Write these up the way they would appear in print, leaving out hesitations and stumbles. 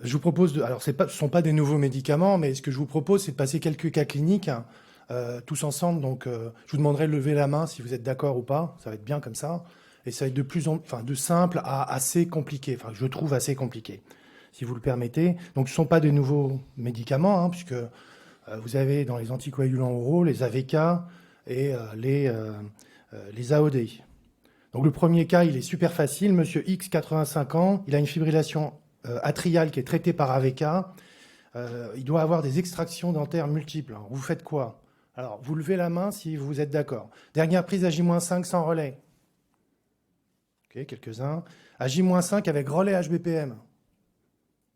Je vous propose de... Alors, ce ne sont pas des nouveaux médicaments, mais ce que je vous propose, c'est de passer quelques cas cliniques tous ensemble. Donc, je vous demanderai de lever la main si vous êtes d'accord ou pas. Ça va être bien comme ça. Et ça va être de simple à assez compliqué. Enfin, je trouve assez compliqué, si vous le permettez. Donc, ce ne sont pas des nouveaux médicaments, hein, puisque vous avez dans les anticoagulants oraux les AVK et les AOD. Donc, le premier cas, il est super facile. Monsieur X, 85 ans, il a une fibrillation atriale qui est traitée par AVK. Il doit avoir des extractions dentaires multiples. Alors, vous faites quoi? Alors, vous levez la main si vous êtes d'accord. Dernière prise à J-5 sans relais. Ok, quelques-uns. À J-5 avec relais HBPM. Moi,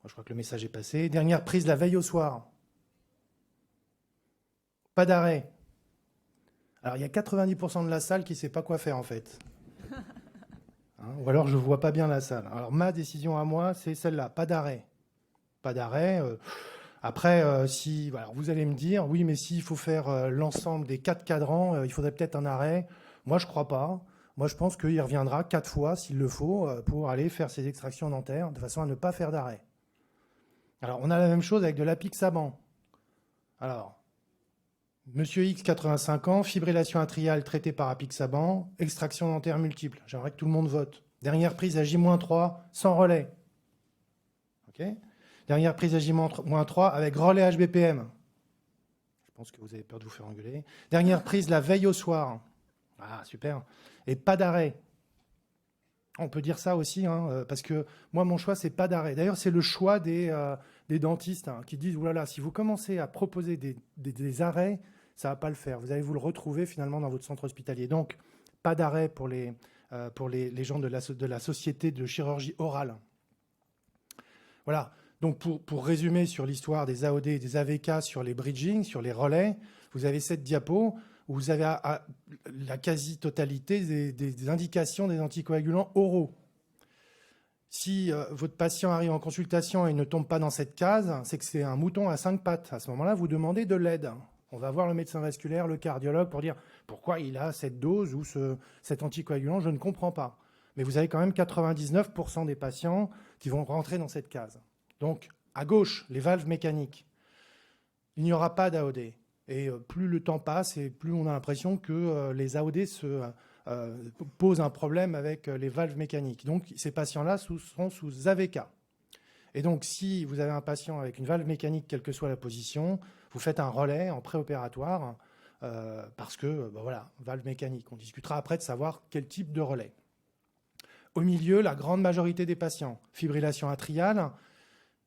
je crois que le message est passé. Dernière prise la veille au soir. Pas d'arrêt. Alors, il y a 90% de la salle qui ne sait pas quoi faire, en fait. Hein, ou alors, je ne vois pas bien la salle. Alors, ma décision à moi, c'est celle-là. Pas d'arrêt. Pas d'arrêt. Après, si, alors vous allez me dire, oui, mais s'il faut faire l'ensemble des 4 cadrans, il faudrait peut-être un arrêt. Moi, je ne crois pas. Moi, je pense qu'il reviendra 4 fois, s'il le faut, pour aller faire ses extractions dentaires, de façon à ne pas faire d'arrêt. Alors, on a la même chose avec de l'apixaban. Alors, Monsieur X, 85 ans, fibrillation atriale traitée par apixaban, extraction dentaire multiple. J'aimerais que tout le monde vote. Dernière prise à J-3, sans relais. OK ? Dernière prise à J-3 avec relais HBPM. Je pense que vous avez peur de vous faire engueuler. Dernière prise la veille au soir. Ah, super. Et pas d'arrêt. On peut dire ça aussi, hein, parce que moi, mon choix, c'est pas d'arrêt. D'ailleurs, c'est le choix des dentistes hein, qui disent, oulala, si vous commencez à proposer des arrêts, ça va pas le faire. Vous allez vous le retrouver finalement dans votre centre hospitalier. Donc, pas d'arrêt pour les gens de la société de chirurgie orale. Voilà. Donc, pour résumer sur l'histoire des AOD et des AVK sur les bridging, sur les relais, vous avez cette diapo où vous avez la quasi-totalité des indications des anticoagulants oraux. Si votre patient arrive en consultation et ne tombe pas dans cette case, c'est que c'est un mouton à 5 pattes. À ce moment-là, vous demandez de l'aide. On va voir le médecin vasculaire, le cardiologue pour dire pourquoi il a cette dose ou cet anticoagulant, je ne comprends pas. Mais vous avez quand même 99% des patients qui vont rentrer dans cette case. Donc, à gauche, les valves mécaniques. Il n'y aura pas d'AOD. Et plus le temps passe et plus on a l'impression que les AOD posent un problème avec les valves mécaniques. Donc, ces patients-là seront sous AVK. Et donc, si vous avez un patient avec une valve mécanique, quelle que soit la position, vous faites un relais en préopératoire parce que, voilà, valve mécanique. On discutera après de savoir quel type de relais. Au milieu, la grande majorité des patients, fibrillation atriale,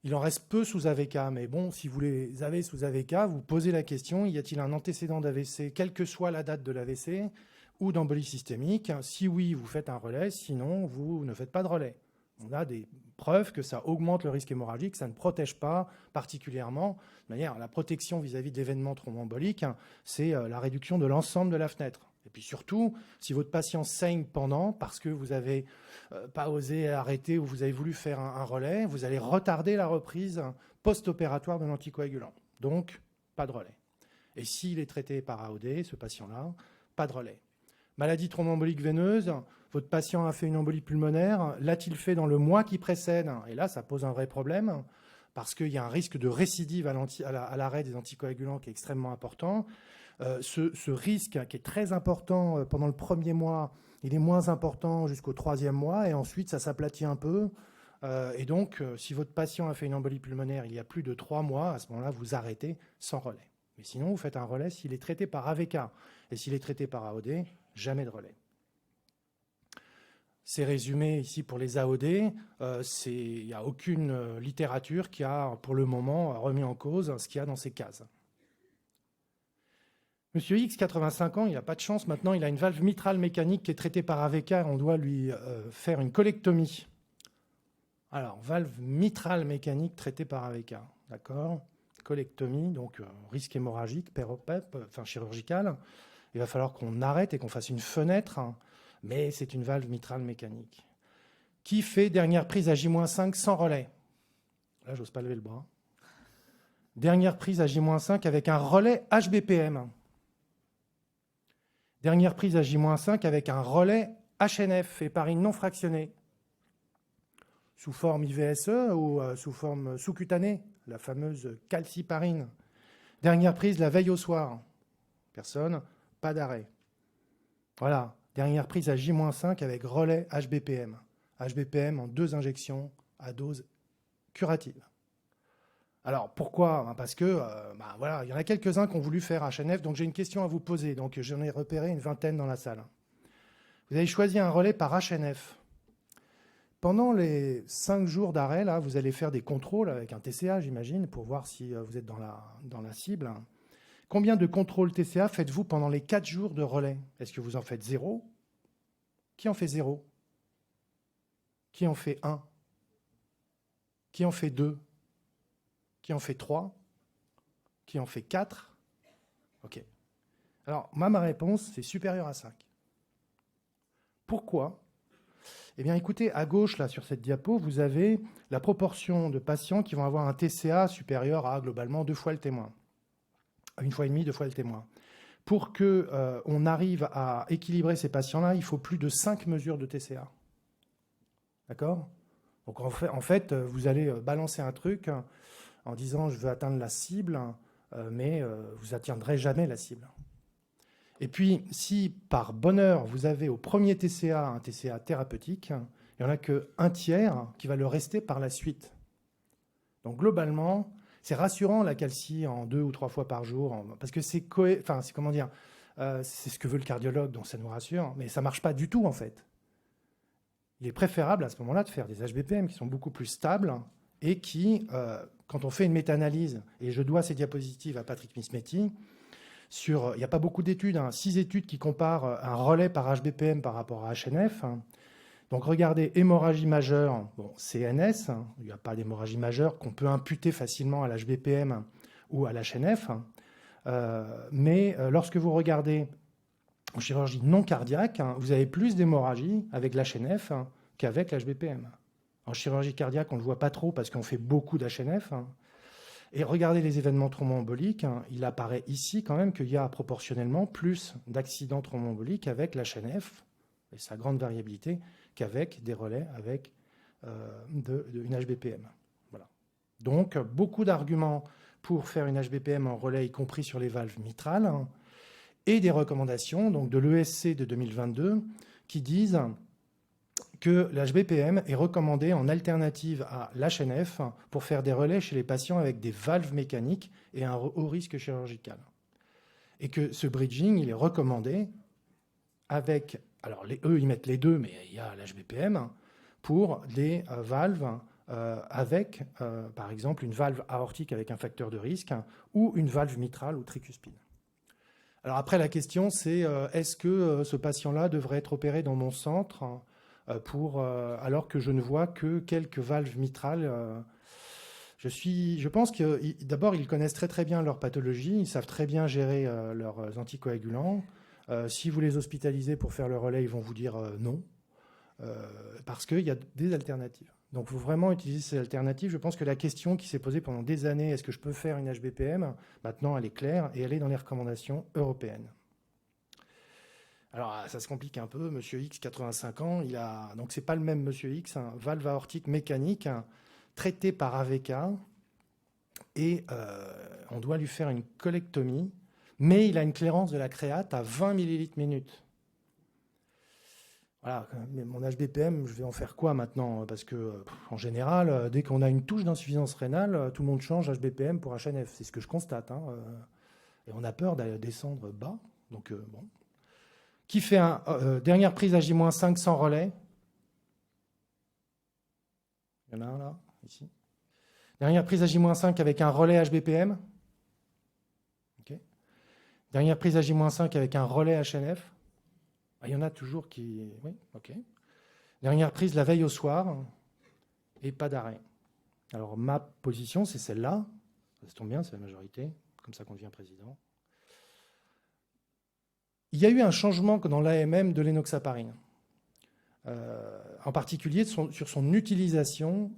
il en reste peu sous AVK, mais bon, si vous les avez sous AVK, vous posez la question, y a-t-il un antécédent d'AVC, quelle que soit la date de l'AVC, ou d'embolie systémique? Si oui, vous faites un relais, sinon, vous ne faites pas de relais. On a des preuves que ça augmente le risque hémorragique, ça ne protège pas particulièrement. De manière, la protection vis-à-vis d'événements thromboemboliques, c'est la réduction de l'ensemble de la fenêtre. Et puis surtout, si votre patient saigne pendant, parce que vous n'avez pas osé arrêter ou vous avez voulu faire un relais, vous allez retarder la reprise post-opératoire de l'anticoagulant. Donc, pas de relais. Et s'il est traité par AOD, ce patient-là, pas de relais. Maladie thromboembolique veineuse, votre patient a fait une embolie pulmonaire, l'a-t-il fait dans le mois qui précède? Et là, ça pose un vrai problème, parce qu'il y a un risque de récidive à l'arrêt des anticoagulants qui est extrêmement important. Ce risque qui est très important pendant le premier mois, il est moins important jusqu'au 3e mois, et ensuite ça s'aplatit un peu. Et donc, si votre patient a fait une embolie pulmonaire il y a plus de 3 mois, à ce moment-là, vous arrêtez sans relais. Mais sinon, vous faites un relais s'il est traité par AVK. Et s'il est traité par AOD, jamais de relais. C'est résumé ici pour les AOD. Il n'y a aucune littérature qui a, pour le moment, remis en cause ce qu'il y a dans ces cases. Monsieur X, 85 ans, il n'a pas de chance. Maintenant, il a une valve mitrale mécanique qui est traitée par AVK. On doit lui faire une colectomie. Alors, valve mitrale mécanique traitée par AVK. D'accord? Colectomie, donc risque hémorragique, chirurgical. Il va falloir qu'on arrête et qu'on fasse une fenêtre, hein, mais c'est une valve mitrale mécanique. Qui fait dernière prise à J-5 sans relais? Là, j'ose pas lever le bras. Dernière prise à J-5 avec un relais HBPM. Dernière prise à J-5 avec un relais HNF, héparine non fractionnée. sous forme IVSE ou sous forme sous-cutanée, la fameuse calciparine. Dernière prise la veille au soir. Personne, pas d'arrêt. Voilà, dernière prise à J-5 avec relais HBPM. HBPM en 2 injections à dose curative. Alors pourquoi? Parce que voilà, il y en a quelques-uns qui ont voulu faire HNF, donc j'ai une question à vous poser. Donc j'en ai repéré une vingtaine dans la salle. Vous avez choisi un relais par HNF. Pendant les 5 jours d'arrêt, là, vous allez faire des contrôles avec un TCA, j'imagine, pour voir si vous êtes dans la cible. Combien de contrôles TCA faites-vous pendant les 4 jours de relais? Est-ce que vous en faites 0? Qui en fait 0? Qui en fait 1? Qui en fait 2? Qui en fait 3? Qui en fait 4? OK. Alors, ma réponse, c'est supérieur à 5. Pourquoi? Eh bien, écoutez, à gauche, là, sur cette diapo, vous avez la proportion de patients qui vont avoir un TCA supérieur à, globalement, 2 fois le témoin. 1 fois et demi, 2 fois le témoin. Pour qu'on arrive à équilibrer ces patients-là, il faut plus de 5 mesures de TCA. D'accord? Donc, en fait, vous allez balancer un truc en disant « je veux atteindre la cible », mais vous n'atteindrez jamais la cible. Et puis, si par bonheur, vous avez au premier TCA un TCA thérapeutique, il n'y en a qu'un tiers qui va le rester par la suite. Donc globalement, c'est rassurant la calcie en 2 ou 3 fois par jour, parce que c'est comment dire, c'est ce que veut le cardiologue, donc ça nous rassure, mais ça ne marche pas du tout en fait. Il est préférable à ce moment-là de faire des HBPM qui sont beaucoup plus stables et qui, quand on fait une méta-analyse, et je dois ces diapositives à Patrick Mismetti, il n'y a pas beaucoup d'études, 6 études qui comparent un relais par HBPM par rapport à HNF. Donc regardez, hémorragie majeure, bon, CNS, il n'y a pas d'hémorragie majeure qu'on peut imputer facilement à l'HBPM ou à l'HNF. Mais lorsque vous regardez en chirurgie non cardiaque, vous avez plus d'hémorragie avec l'HNF qu'avec l'HBPM. En chirurgie cardiaque, on ne le voit pas trop parce qu'on fait beaucoup d'HNF. Et regardez les événements thromboemboliques, il apparaît ici quand même qu'il y a proportionnellement plus d'accidents thromboemboliques avec l'HNF, et sa grande variabilité, qu'avec des relais avec une HBPM. Voilà. Donc, beaucoup d'arguments pour faire une HBPM en relais, y compris sur les valves mitrales, et des recommandations donc de l'ESC de 2022 qui disent que l'HBPM est recommandé en alternative à l'HNF pour faire des relais chez les patients avec des valves mécaniques et un haut risque chirurgical. Et que ce bridging, il est recommandé avec, alors eux, ils mettent les deux, mais il y a l'HBPM, pour des valves avec, par exemple, une valve aortique avec un facteur de risque ou une valve mitrale ou tricuspide. Alors après, la question, c'est est-ce que ce patient-là devrait être opéré dans mon centre alors que je ne vois que quelques valves mitrales. Je pense que d'abord, ils connaissent très très bien leur pathologie, ils savent très bien gérer leurs anticoagulants. Si vous les hospitalisez pour faire le relais, ils vont vous dire non, parce qu'il y a des alternatives. Donc, il faut vraiment utiliser ces alternatives. Je pense que la question qui s'est posée pendant des années, est-ce que je peux faire une HBPM? Maintenant, elle est claire et elle est dans les recommandations européennes. Alors, ça se complique un peu. Monsieur X, 85 ans, donc c'est pas le même Monsieur X, valve aortique mécanique, traité par AVK, et on doit lui faire une colectomie, mais il a une clairance de la créate à 20 millilitres minute. Voilà, mais mon HBPM, je vais en faire quoi maintenant? Parce que, en général, dès qu'on a une touche d'insuffisance rénale, tout le monde change HBPM pour HNF. C'est ce que je constate. Et on a peur d'aller descendre bas. Donc, bon. Qui fait dernière prise à J-5 sans relais? Il y en a un là, ici. Dernière prise à J-5 avec un relais HBPM. Okay. Dernière prise à J-5 avec un relais HNF. Il y en a toujours qui... Oui, ok. Dernière prise la veille au soir et pas d'arrêt. Alors ma position, c'est celle-là. Ça tombe bien, c'est la majorité. Comme ça qu'on devient président. Il y a eu un changement dans l'AMM de l'énoxaparine, en particulier sur son utilisation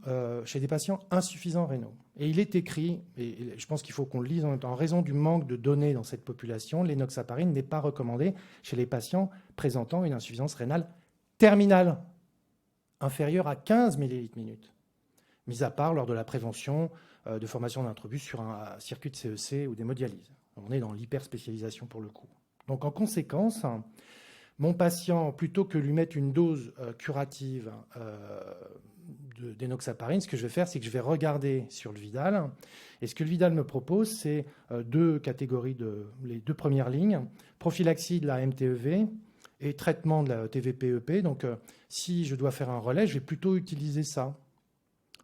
chez des patients insuffisants rénaux. Et il est écrit, et je pense qu'il faut qu'on le lise en raison du manque de données dans cette population, l'énoxaparine n'est pas recommandée chez les patients présentant une insuffisance rénale terminale, inférieure à 15 millilitres minute. mis à part lors de la prévention de formation d'introbus sur un circuit de CEC ou d'hémodialyse. On est dans l'hyperspécialisation pour le coup. Donc en conséquence, mon patient, plutôt que lui mettre une dose curative d'énoxaparine, ce que je vais faire, c'est que je vais regarder sur le Vidal. Et ce que le Vidal me propose, c'est deux catégories, les deux premières lignes, prophylaxie de la MTEV et traitement de la TVP-EP. Donc si je dois faire un relais, je vais plutôt utiliser ça.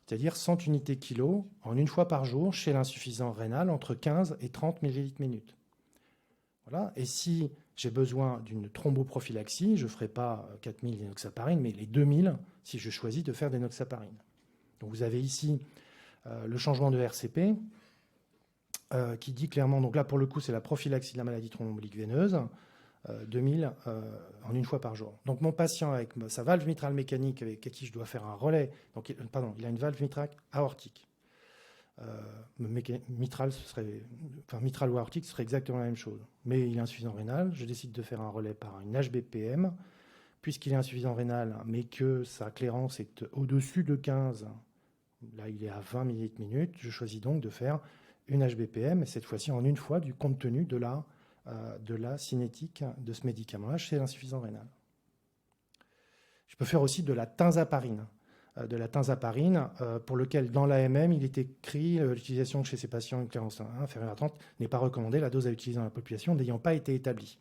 C'est-à-dire 100 unités kilo en une fois par jour chez l'insuffisant rénal, entre 15 et 30 millilitres minute. Voilà. Et si j'ai besoin d'une thromboprophylaxie, je ne ferai pas 4000 d'énoxaparine, mais les 2000 si je choisis de faire d'énoxaparine. Donc vous avez ici le changement de RCP qui dit clairement, donc là pour le coup c'est la prophylaxie de la maladie thromboembolique veineuse, 2000 en une fois par jour. Donc mon patient avec sa valve mitrale mécanique avec qui je dois faire un relais, donc, il a une valve mitrale aortique. Mitral ou aortique, ce serait exactement la même chose. Mais il est insuffisant rénal, je décide de faire un relais par une HBPM. Puisqu'il est insuffisant rénal, mais que sa clairance est au-dessus de 15, là il est à 20 millilitres minute, je choisis donc de faire une HBPM, et cette fois-ci en une fois, du compte tenu de la cinétique de ce médicament-là chez l'insuffisant rénal. Je peux faire aussi de la tinzaparine. Pour lequel dans l'AMM, il est écrit l'utilisation chez ces patients avec clairance inférieure à 30 n'est pas recommandée, la dose à utiliser dans la population n'ayant pas été établie.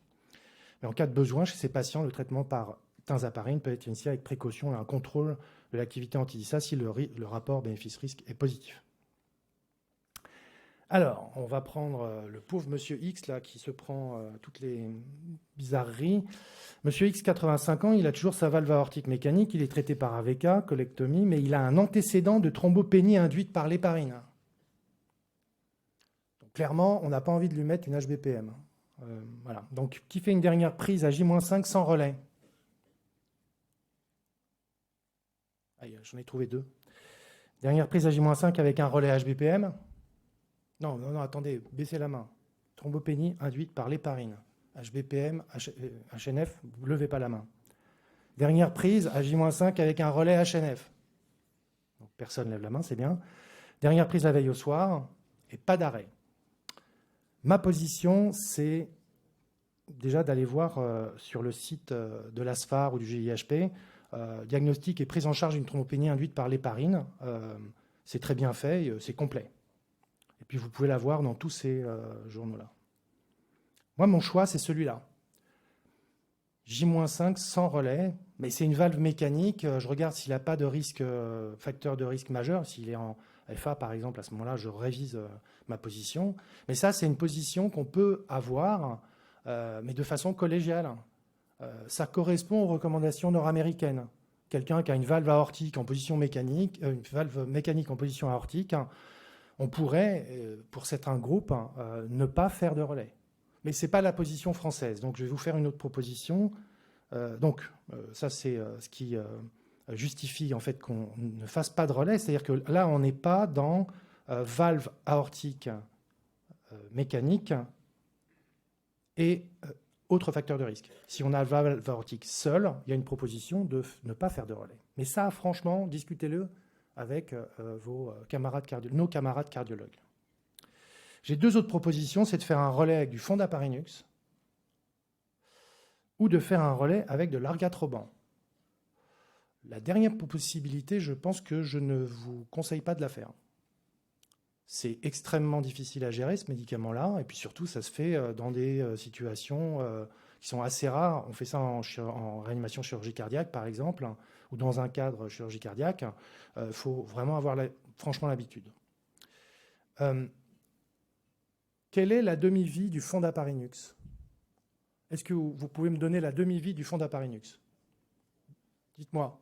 Mais en cas de besoin, chez ces patients, le traitement par tinzaparine peut être initié avec précaution et un contrôle de l'activité anti-DISA si le rapport bénéfice-risque est positif. Alors, on va prendre le pauvre Monsieur X là, qui se prend toutes les bizarreries. Monsieur X, 85 ans, il a toujours sa valve aortique mécanique, il est traité par AVK, colectomie, mais il a un antécédent de thrombopénie induite par l'héparine. Donc, clairement, on n'a pas envie de lui mettre une HBPM. Voilà. Donc, qui fait une dernière prise à J-5 sans relais? J'en ai trouvé deux. Dernière prise à J-5 avec un relais HBPM. Non, attendez, baissez la main. Thrombopénie induite par l'héparine. HBPM, HNF, vous ne levez pas la main. Dernière prise à J-5 avec un relais HNF. Donc, personne ne lève la main, c'est bien. Dernière prise la veille au soir et pas d'arrêt. Ma position, c'est déjà d'aller voir sur le site de l'ASFAR ou du GIHP, diagnostic et prise en charge d'une thrombopénie induite par l'héparine. C'est très bien fait, c'est complet. Et puis vous pouvez la voir dans tous ces journaux-là. Moi, mon choix, c'est celui-là. J-5 sans relais, mais c'est une valve mécanique. Je regarde s'il n'a pas de risque, facteur de risque majeur. S'il est en FA, par exemple, à ce moment-là, je révise ma position. Mais ça, c'est une position qu'on peut avoir, mais de façon collégiale. Ça correspond aux recommandations nord-américaines. Quelqu'un qui a une valve aortique en position mécanique, une valve mécanique en position aortique, on pourrait, pour certains groupes, ne pas faire de relais. Mais ce n'est pas la position française. Donc, je vais vous faire une autre proposition. Ça, c'est ce qui justifie en fait qu'on ne fasse pas de relais. C'est-à-dire que là, on n'est pas dans valve aortique mécanique et autre facteur de risque. Si on a valve aortique seule, il y a une proposition de ne pas faire de relais. Mais ça, franchement, discutez-le avec nos camarades cardiologues. J'ai deux autres propositions, c'est de faire un relais avec du fondaparinux ou de faire un relais avec de l'argatroban. La dernière possibilité, je pense que je ne vous conseille pas de la faire. C'est extrêmement difficile à gérer, ce médicament-là, et puis surtout, ça se fait dans des situations qui sont assez rares. On fait ça en réanimation chirurgie cardiaque, par exemple, ou dans un cadre chirurgie cardiaque. Il faut vraiment avoir franchement l'habitude. Quelle est la demi-vie du fondaparinux? Est-ce que vous pouvez me donner la demi-vie du fondaparinux? Dites-moi.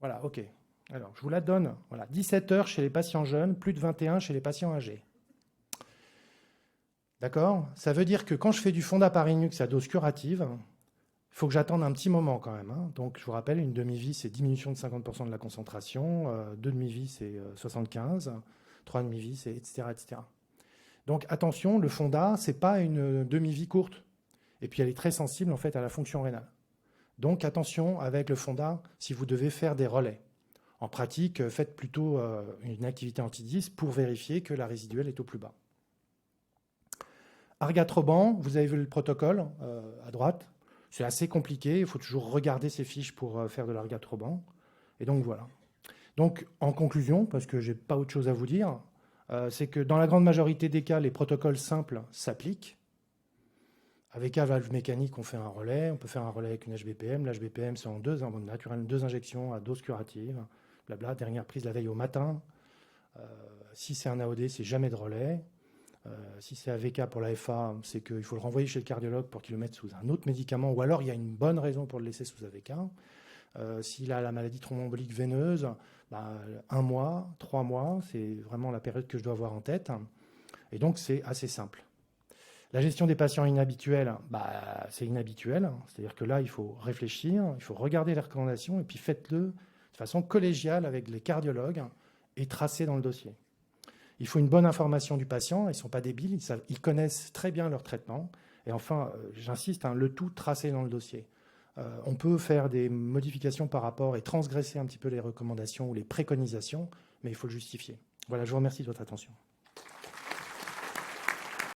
Voilà, ok. Alors, je vous la donne. Voilà, 17 heures chez les patients jeunes, plus de 21 chez les patients âgés. D'accord? Ça veut dire que quand je fais du fondaparinux à dose curative, il faut que j'attende un petit moment quand même. Donc, je vous rappelle, une demi-vie, c'est diminution de 50% de la concentration. Deux demi-vie, c'est 75. Trois demi-vie, c'est etc., etc. Donc, attention, le fonda, ce n'est pas une demi-vie courte. Et puis, elle est très sensible, en fait, à la fonction rénale. Donc, attention avec le fonda si vous devez faire des relais. En pratique, faites plutôt une activité anti-10 pour vérifier que la résiduelle est au plus bas. Argatroban, vous avez vu le protocole à droite. C'est assez compliqué, il faut toujours regarder ces fiches pour faire de l'argatroban. Et donc voilà. Donc en conclusion, parce que je n'ai pas autre chose à vous dire, c'est que dans la grande majorité des cas, les protocoles simples s'appliquent. Avec un valve mécanique, on fait un relais. On peut faire un relais avec une HBPM. L'HBPM, c'est en naturellement 2 injections à dose curative. Blabla, dernière prise la veille au matin. Si c'est un AOD, c'est jamais de relais. Si c'est AVK pour la FA, c'est qu'il faut le renvoyer chez le cardiologue pour qu'il le mette sous un autre médicament, ou alors il y a une bonne raison pour le laisser sous AVK. S'il a la maladie thromboembolique veineuse, 1 mois, 3 mois, c'est vraiment la période que je dois avoir en tête. Et donc c'est assez simple. La gestion des patients inhabituels, c'est inhabituel. C'est-à-dire que là, il faut réfléchir, il faut regarder les recommandations et puis faites-le de façon collégiale avec les cardiologues et tracez dans le dossier. Il faut une bonne information du patient, ils ne sont pas débiles, ils connaissent très bien leur traitement. Et enfin, j'insiste, le tout tracé dans le dossier. On peut faire des modifications par rapport et transgresser un petit peu les recommandations ou les préconisations, mais il faut le justifier. Voilà, je vous remercie de votre attention.